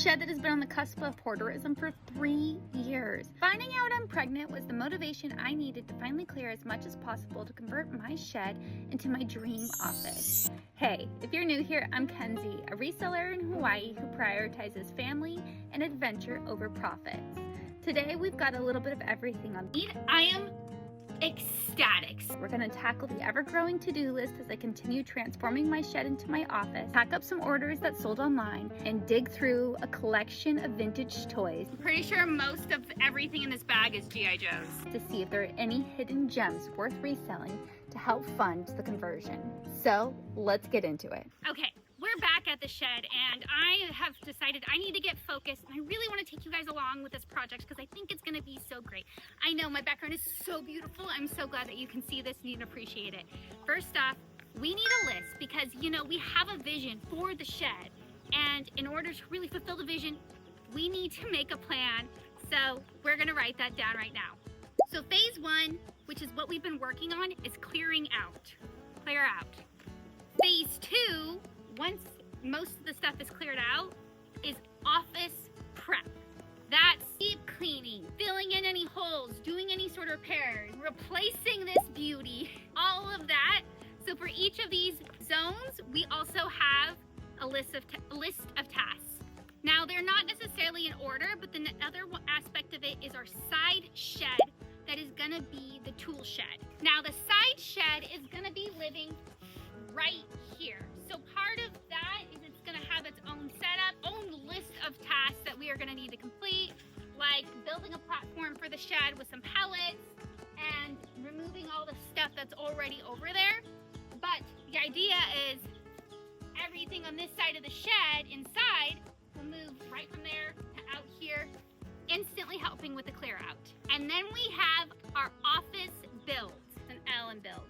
shed that has been on the cusp of hoarderism for 3 years. Finding out I'm pregnant was the motivation I needed to finally clear as much as possible to convert my shed into my dream office. Hey, if you're new here, I'm Kenzie, a reseller in Hawaii who prioritizes family and adventure over profits. Today we've got a little bit of everything on feed. I am ecstatic. We're going to tackle the ever-growing to-do list as I continue transforming my shed into my office, pack up some orders that sold online, and dig through a collection of vintage toys. I'm pretty sure most of everything in this bag is G.I. Joe's. To see if there are any hidden gems worth reselling to help fund the conversion. So let's get into it. Okay, we're back at the shed and I have decided I need to get focused and I really want to take you guys along with this project because I think it's going to be so great. I know my background is so beautiful. I'm so glad that you can see this and you can appreciate it. First off, we need a list because, you know, we have a vision for the shed, and in order to really fulfill the vision, we need to make a plan. So we're going to write that down right now. So phase 1, which is what we've been working on, is clearing out. Clear out. Phase 2, once most of the stuff is cleared out, is office prep. That's deep cleaning, filling in any holes, doing any sort of repairs, replacing this beauty, all of that. So for each of these zones, we also have a list of tasks. Now, they're not necessarily in order, but the other aspect of it is our side shed that is gonna be the tool shed. Now, the side shed is gonna be living right here. So part of that is it's gonna have its own setup, own list of tasks that we are gonna need to complete, like building a platform for the shed with some pallets and removing all the stuff that's already over there. But the idea is everything on this side of the shed inside will move right from there to out here, instantly helping with the clear out. And then we have our office build, an L in build.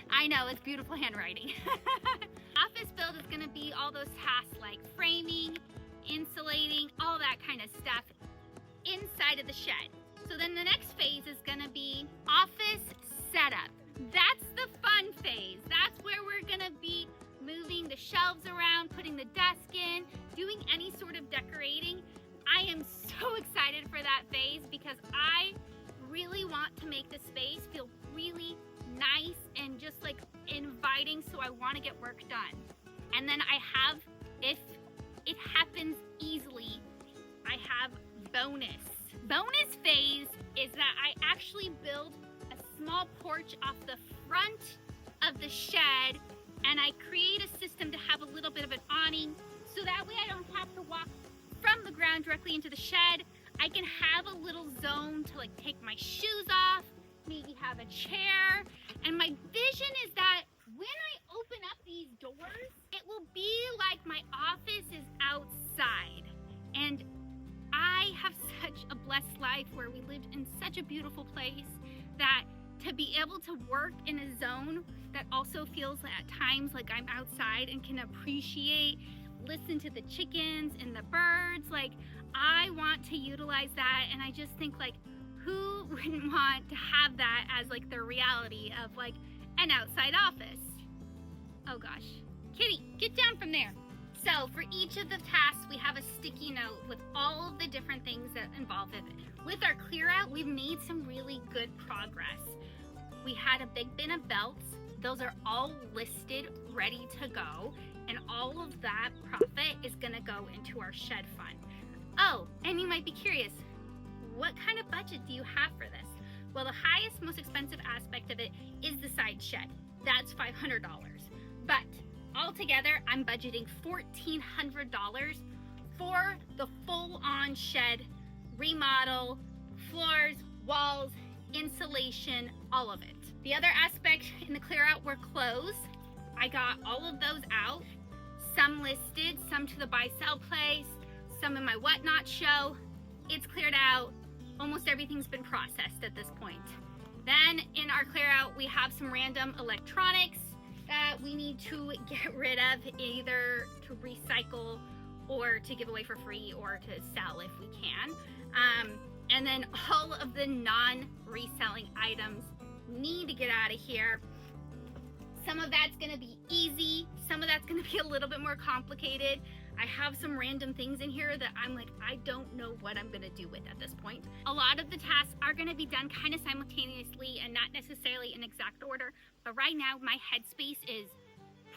I know, it's beautiful handwriting. Office build is gonna be all those tasks like framing, insulating, all that kind of stuff inside of the shed. So then the next phase is gonna be office setup. That's the fun phase. That's where we're gonna be moving the shelves around, putting the desk in, doing any sort of decorating. I am so excited for that phase because I really want to make the space feel really nice and just like inviting, so I want to get work done. And then I have, if it happens easily, I have bonus. Bonus phase is that I actually build a small porch off the front of the shed and I create a system to have a little bit of an awning so that way I don't have to walk from the ground directly into the shed. I can have a little zone to like take my shoes off, maybe have a chair. And my vision is that when I open up these doors, it will be like my office is outside. And I have such a blessed life where we lived in such a beautiful place that to be able to work in a zone that also feels at times like I'm outside and can appreciate, listen to the chickens and the birds, like I want to utilize that. And I just think like, who wouldn't want to have that as like the reality of like an outside office? Oh gosh, Kitty, get down from there. So for each of the tasks, we have a sticky note with all of the different things that involve it. With our clear out, we've made some really good progress. We had a big bin of belts. Those are all listed, ready to go. And all of that profit is gonna go into our shed fund. Oh, and you might be curious, what kind of budget do you have for this? Well, the highest, most expensive aspect of it is the side shed. That's $500. But altogether, I'm budgeting $1,400 for the full-on shed, remodel, floors, walls, insulation, all of it. The other aspect in the clear out were clothes. I got all of those out. Some listed, some to the buy-sell place, some in my whatnot show. It's cleared out. Almost everything's been processed at this point. Then in our clear out, we have some random electronics that we need to get rid of, either to recycle or to give away for free or to sell if we can. And then all of the non-reselling items need to get out of here. Some of that's gonna be easy, some of that's gonna be a little bit more complicated. I have some random things in here that I'm like, I don't know what I'm gonna do with at this point. A lot of the tasks are gonna be done kind of simultaneously and not necessarily in exact order, but right now my headspace is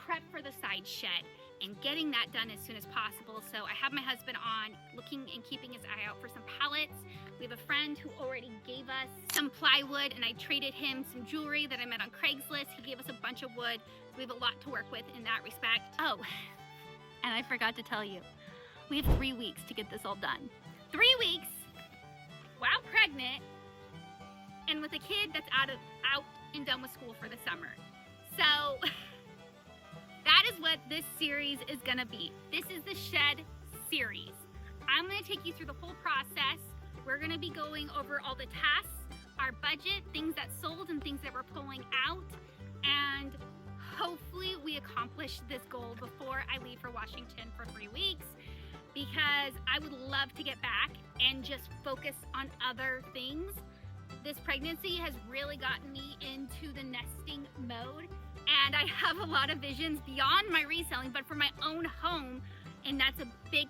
prep for the side shed and getting that done as soon as possible. So I have my husband on looking and keeping his eye out for some pallets. We have a friend who already gave us some plywood, and I traded him some jewelry that I met on Craigslist. He gave us a bunch of wood. So we have a lot to work with in that respect. Oh, and I forgot to tell you, we have 3 weeks to get this all done. 3 weeks while pregnant and with a kid that's out and done with school for the summer. So that is what this series is gonna be. This is the shed series. I'm gonna take you through the whole process. We're gonna be going over all the tasks, our budget, things that sold and things that we're pulling out, and hopefully we accomplish this goal before I leave for Washington for 3 weeks, because I would love to get back and just focus on other things. This pregnancy has really gotten me into the nesting mode, and I have a lot of visions beyond my reselling, but for my own home, and that's a big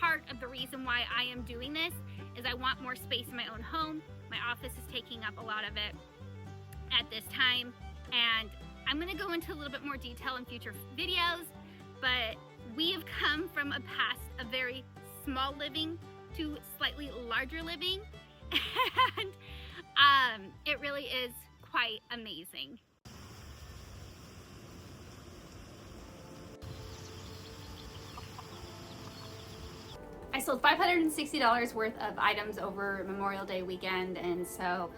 part of the reason why I am doing this, is I want more space in my own home. My office is taking up a lot of it at this time, and I'm gonna go into a little bit more detail in future videos, but we have come from a past of very small living to slightly larger living, and it really is quite amazing. I sold $560 worth of items over Memorial Day weekend, and so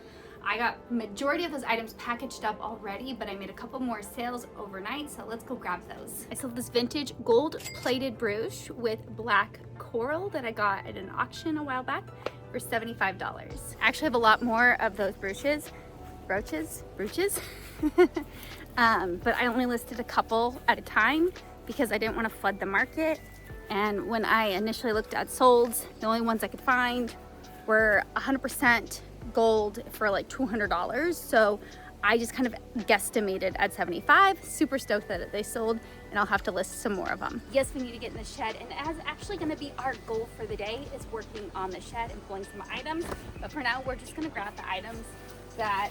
I got majority of those items packaged up already, but I made a couple more sales overnight, so let's go grab those. I sold this vintage gold plated brooch with black coral that I got at an auction a while back for $75. I actually have a lot more of those brooches, but I only listed a couple at a time because I didn't want to flood the market. And when I initially looked at solds, the only ones I could find were 100% gold for like $200. So I just kind of guesstimated at 75. Super stoked that they sold, and I'll have to list some more of them. Yes, we need to get in the shed, and that's actually gonna be our goal for the day, is working on the shed and pulling some items. But for now, we're just gonna grab the items that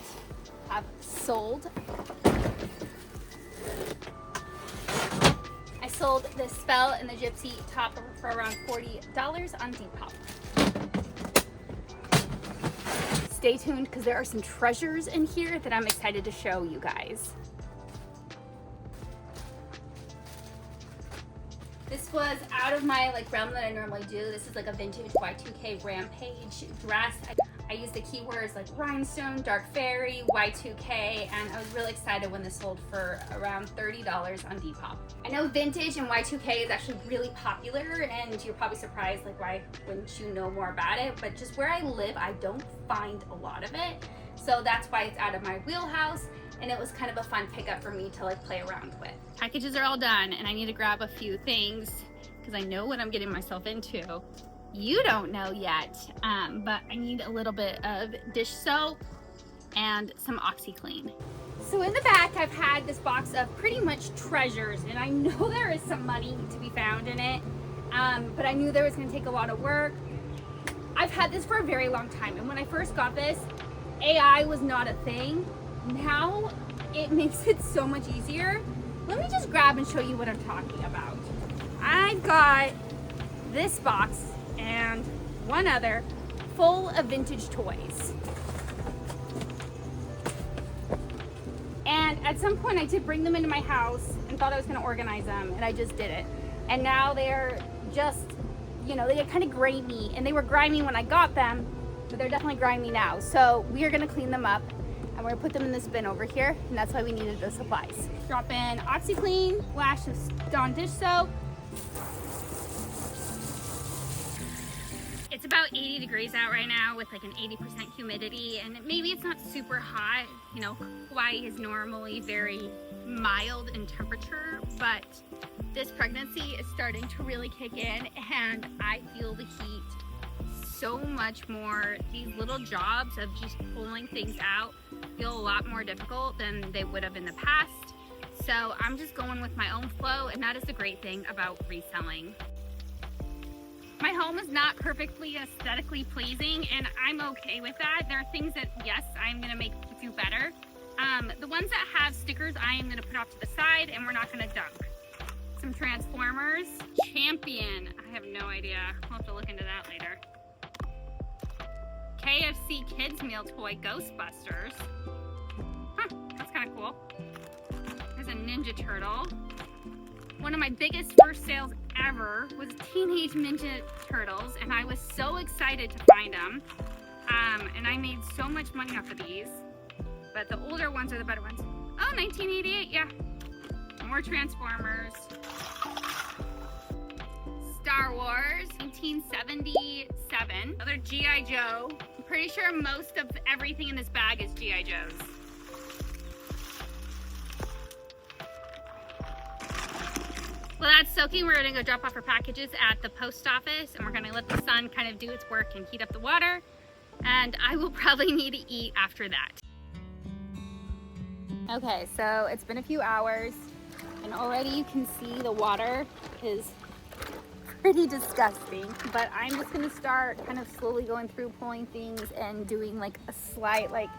have sold. I sold the Spell and the Gypsy top for around $40 on Depop. Stay tuned, because there are some treasures in here that I'm excited to show you guys. This was out of my realm that I normally do. This is like a vintage Y2K Rampage dress. I used the keywords like rhinestone, dark fairy, Y2K, and I was really excited when this sold for around $30 on Depop. I know vintage and Y2K is actually really popular, and you're probably surprised, like, why wouldn't you know more about it? But just where I live, I don't find a lot of it. So that's why it's out of my wheelhouse, and it was kind of a fun pickup for me to play around with. Packages are all done, and I need to grab a few things because I know what I'm getting myself into. You don't know yet, but I need a little bit of dish soap and some OxyClean. So in the back, I've had this box of pretty much treasures, and I know there is some money to be found in it, but I knew there was gonna take a lot of work. I've had this for a very long time, and when I first got this, AI was not a thing. Now it makes it so much easier. Let me just grab and show you what I'm talking about. I've got this box and one other full of vintage toys. And at some point I did bring them into my house and thought I was gonna organize them, and I just didn't. And now they're just, they get kind of grimy, and they were grimy when I got them, but they're definitely grimy now. So we are gonna clean them up, and we're gonna put them in this bin over here, and that's why we needed the supplies. Drop in OxyClean, flash of Dawn dish soap. It's about 80 degrees out right now with an 80% humidity, and maybe it's not super hot. Hawaii is normally very mild in temperature, but this pregnancy is starting to really kick in, and I feel the heat so much more. These little jobs of just pulling things out feel a lot more difficult than they would have in the past. So I'm just going with my own flow, and that is the great thing about reselling. My home is not perfectly aesthetically pleasing, and I'm okay with that. There are things that, yes, I'm gonna make do better. The ones that have stickers, I am gonna put off to the side, and we're not gonna dunk. Some Transformers. Champion, I have no idea. We'll have to look into that later. KFC Kids Meal Toy Ghostbusters. Huh, that's kind of cool. There's a Ninja Turtle. One of my biggest first sales ever was Teenage Ninja Turtles, and I was so excited to find them. And I made so much money off of these, but the older ones are the better ones. Oh, 1988, yeah. More Transformers. Star Wars, 1977. Another G.I. Joe. I'm pretty sure most of everything in this bag is G.I. Joes. Well, that's soaking. We're gonna go drop off our packages at the post office, and we're gonna let the sun kind of do its work and heat up the water. And I will probably need to eat after that. Okay, so it's been a few hours, and already you can see the water is pretty disgusting. But I'm just gonna start kind of slowly going through, pulling things, and doing like a slight like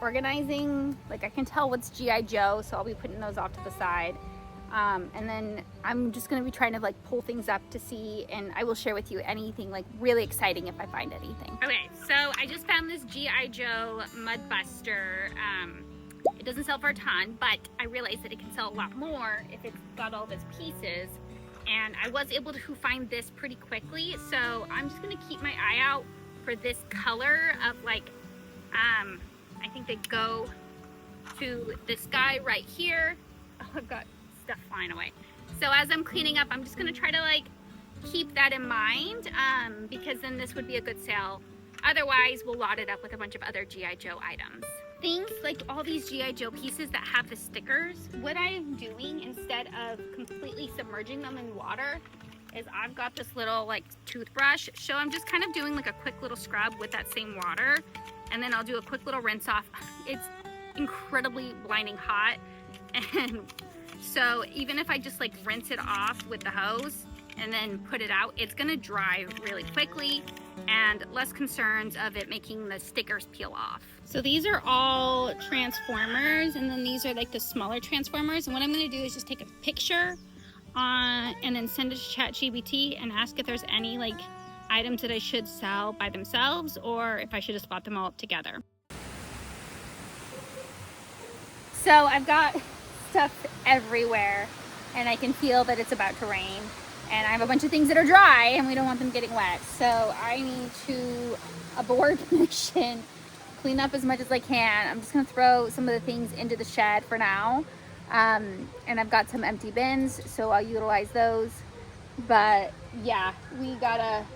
organizing. Like I can tell what's G.I. Joe, so I'll be putting those off to the side. And then I'm just going to be trying to like pull things up to see, and I will share with you anything like really exciting if I find anything. Okay, so I just found this G.I. Joe Mudbuster. It doesn't sell for a ton, but I realized that it can sell a lot more if it's got all of its pieces. And I was able to find this pretty quickly, so I'm just going to keep my eye out for this color of like, I think they go to this guy right here. Oh, I've got stuff flying away. So as I'm cleaning up, I'm just gonna try to like keep that in mind, because then this would be a good sale. Otherwise, we'll lot it up with a bunch of other G.I. Joe items. Things like all these G.I. Joe pieces that have the stickers, what I'm doing instead of completely submerging them in water is I've got this little like toothbrush. So I'm just kind of doing like a quick little scrub with that same water, and then I'll do a quick little rinse off. It's incredibly blinding hot, and so even if I just like rinse it off with the hose and then put it out, it's gonna dry really quickly and less concerns of it making the stickers peel off. So these are all Transformers, and then these are like the smaller Transformers. And what I'm gonna do is just take a picture and then send it to ChatGPT and ask if there's any like items that I should sell by themselves or if I should just bought them all up together. So I've got stuff everywhere, and I can feel that it's about to rain, and I have a bunch of things that are dry and we don't want them getting wet, so I need to abort mission, clean up as much as I can. I'm just gonna throw some of the things into the shed for now, and I've got some empty bins, so I'll utilize those. But yeah, we gotta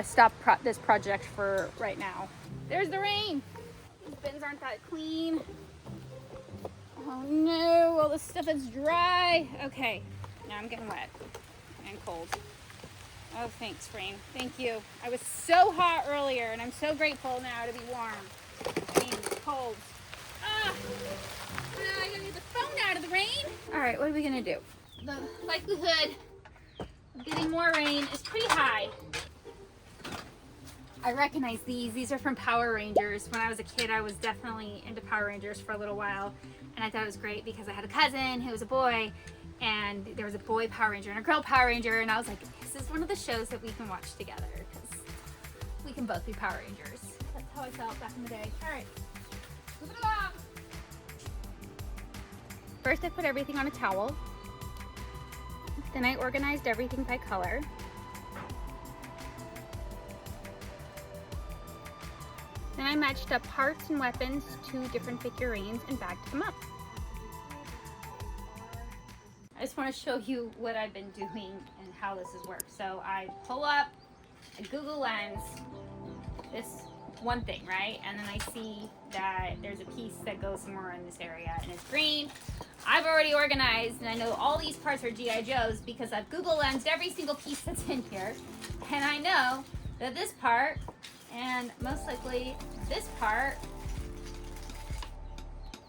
stop this project for right now. There's the rain. These bins aren't that clean. Oh no, all this stuff is dry. Okay, now I'm getting wet and cold. Oh, thanks, rain. Thank you. I was so hot earlier, and I'm so grateful now to be warm. Rain, cold. Ah, I gotta get the phone out of the rain. All right, what are we gonna do? The likelihood of getting more rain is pretty high. I recognize these. These are from Power Rangers. When I was a kid, I was definitely into Power Rangers for a little while. And I thought it was great because I had a cousin who was a boy, and there was a boy Power Ranger and a girl Power Ranger, and I was like, this is one of the shows that we can watch together because we can both be Power Rangers. That's how I felt back in the day. All right, move it along. First, I put everything on a towel. Then I organized everything by color. Then I matched up parts and weapons to different figurines and bagged them up. I just want to show you what I've been doing and how this has worked. So I pull up a Google Lens, this one thing, right? And then I see that there's a piece that goes somewhere in this area and it's green. I've already organized, and I know all these parts are G.I. Joes because I've Google Lensed every single piece that's in here. And I know that this part, and most likely this part,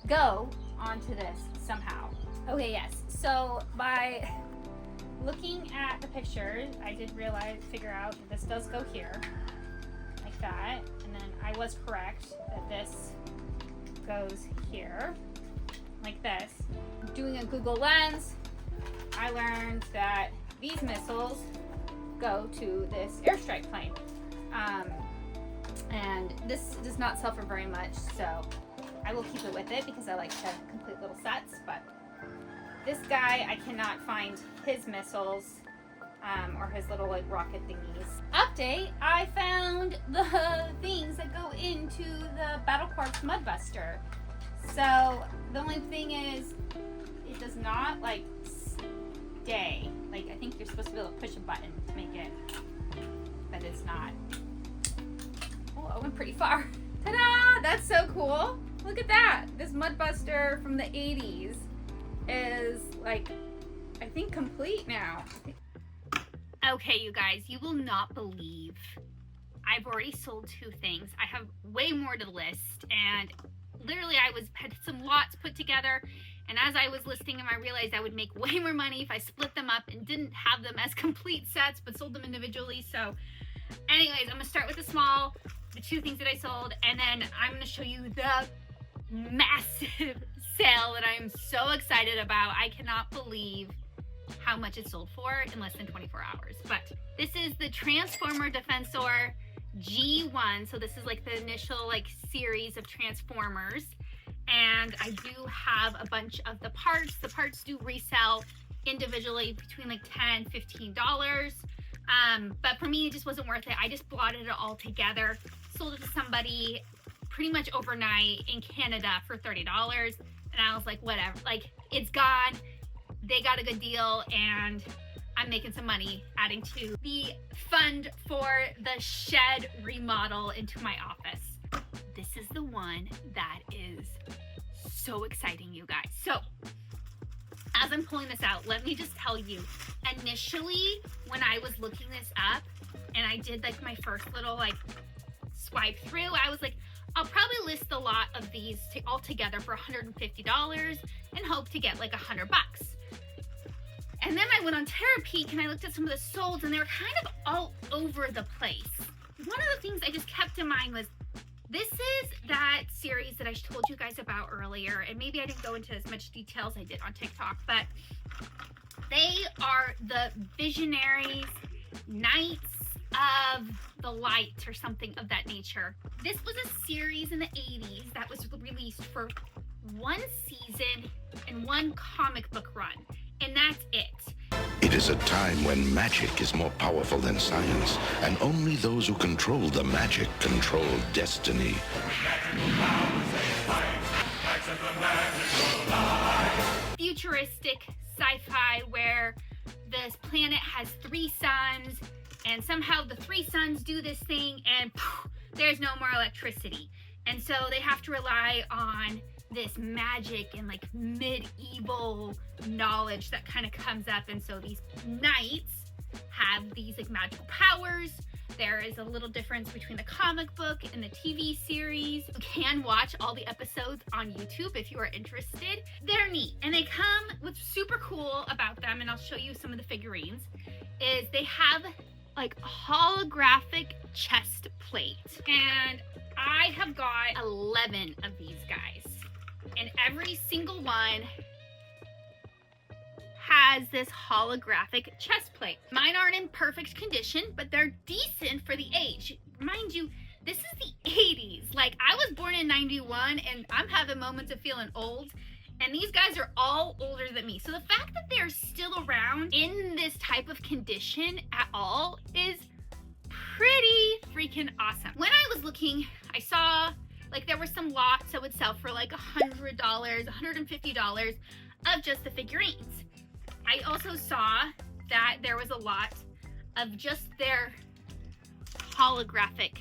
go onto this somehow. Okay, yes, so by looking at the pictures, I did figure out that this does go here, like that. And then I was correct that this goes here, like this. Doing a Google Lens, I learned that these missiles go to this airstrike plane. And this does not sell for very much, so I will keep it with it because I like to complete little sets. But this guy, I cannot find his missiles or his little like rocket thingies. Update, I found the things that go into the Battle Quartz Mudbuster. So the only thing is, it does not like stay. Like, I think you're supposed to be able to push a button to make it, but it's not. Oh, I went pretty far. Ta-da! That's so cool. Look at that. This Mudbuster from the 80s is like, I think complete now. Okay, you guys, you will not believe I've already sold 2 things. I have way more to list, and literally I had some lots put together, and as I was listing them, I realized I would make way more money if I split them up and didn't have them as complete sets, but sold them individually. So anyways, I'm gonna start with the 2 things that I sold, and then I'm gonna show you the massive sale that I'm so excited about. I cannot believe how much it sold for in less than 24 hours. But this is the Transformer Defensor G1. So this is like the initial like series of Transformers. And I do have a bunch of the parts. The parts do resell individually between like $10, $15. But for me, it just wasn't worth it. I just blotted it all together, sold it to somebody pretty much overnight in Canada for $30. And I was like, whatever, like it's gone. They got a good deal, and I'm making some money adding to the fund for the shed remodel into my office. This is the one that is so exciting, you guys. So as I'm pulling this out, let me just tell you, initially when I was looking this up and I did like my first little like swipe through, I was like, I'll probably list a lot of these all together for $150 and hope to get like $100. And then I went on Terapeak and I looked at some of the solds, and they were kind of all over the place. One of the things I just kept in mind was, this is that series that I told you guys about earlier, and maybe I didn't go into as much detail as I did on TikTok, but they are the Visionaries, Knights of the Light, or something of that nature. This was a series in the 80s that was released for 1 season and 1 comic book run. And that's it. It is a time when magic is more powerful than science, and only those who control the magic control destiny. Futuristic sci-fi where this planet has 3 suns, and somehow the 3 suns do this thing, and poof, there's no more electricity. And so they have to rely on this magic and like medieval knowledge that kind of comes up. And so these knights have these like magical powers. There is a little difference between the comic book and the TV series. You can watch all the episodes on YouTube if you are interested. They're neat, and they come, what's super cool about them, and I'll show you some of the figurines, is they have like holographic chest plate. And I have got 11 of these guys, and every single one has this holographic chest plate. Mine aren't in perfect condition, but they're decent for the age. Mind you, this is the 80s. Like, I was born in 91, and I'm having moments of feeling old, and these guys are all older than me. So the fact that they're still around in this type of condition at all is pretty freaking awesome. When I was looking, I saw like there were some lots that would sell for like $100, $150 of just the figurines. I also saw that there was a lot of just their holographic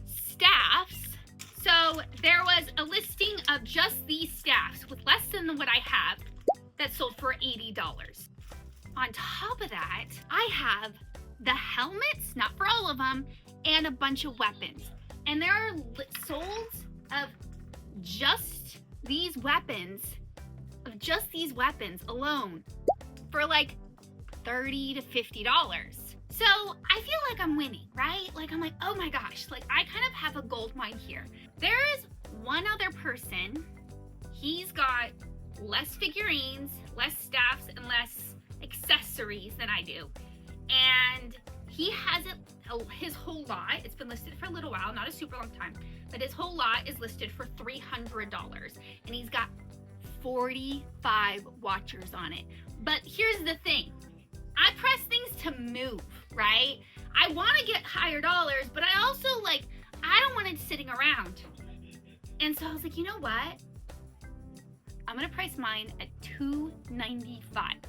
staffs. So there was a listing of just these staffs with less than what I have that sold for $80. On top of that, I have the helmets, not for all of them, and a bunch of weapons. And there are solds of just these weapons alone for like $30 to $50. So I feel like I'm winning, right? Like I'm like, oh my gosh, like I kind of have a gold mine here. There is one other person, he's got less figurines, less staffs, and less accessories than I do. And he has it, his whole lot, it's been listed for a little while, not a super long time, but his whole lot is listed for $300. And he's got 45 watchers on it. But here's the thing, I press things to move, right? I want to get higher dollars, but I also I don't want it sitting around. And so I was like, you know what? I'm gonna price mine at $295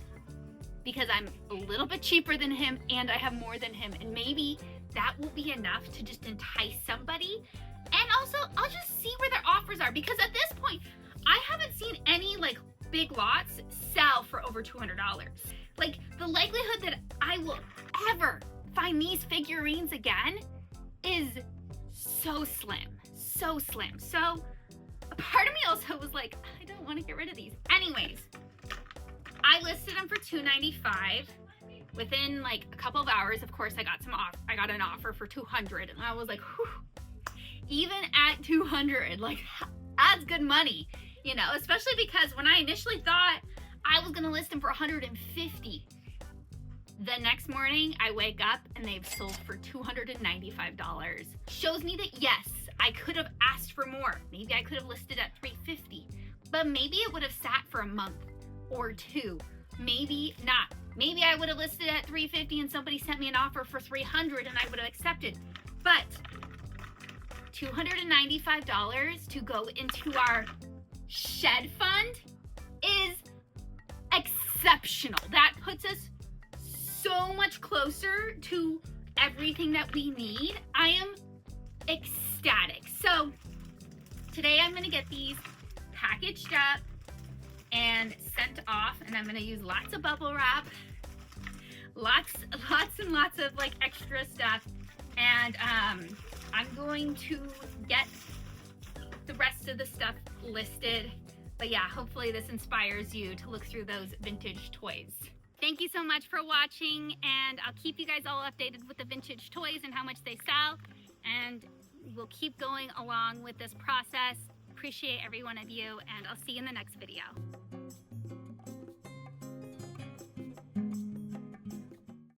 because I'm a little bit cheaper than him and I have more than him, and maybe that will be enough to just entice somebody. And also, I'll just see where their offers are, because at this point, I haven't seen any big lots sell for over $200. Like, the likelihood that I will ever find these figurines again is so slim, so slim. So a part of me also was like, I don't want to get rid of these. Anyways, I listed them for $295. Within a couple of hours, of course, I got an offer for $200, and I was like, whew. Even at $200, that's good money, especially because when I initially thought I was gonna list them for $150, the next morning I wake up and they've sold for $295. Shows me that yes, I could have asked for more. Maybe I could have listed at $350, but maybe it would have sat for a month or two. Maybe not. Maybe I would have listed at $350 and somebody sent me an offer for $300 and I would have accepted. But $295 to go into our shed fund is exceptional. That puts us so much closer to everything that we need. I am ecstatic. So today I'm gonna get these packaged up and sent off, and I'm gonna use lots of bubble wrap, lots and lots of extra stuff, and I'm going to get the rest of the stuff listed. But yeah, hopefully this inspires you to look through those vintage toys. Thank you so much for watching, and I'll keep you guys all updated with the vintage toys and how much they sell, and we'll keep going along with this process. Appreciate every one of you, and I'll see you in the next video.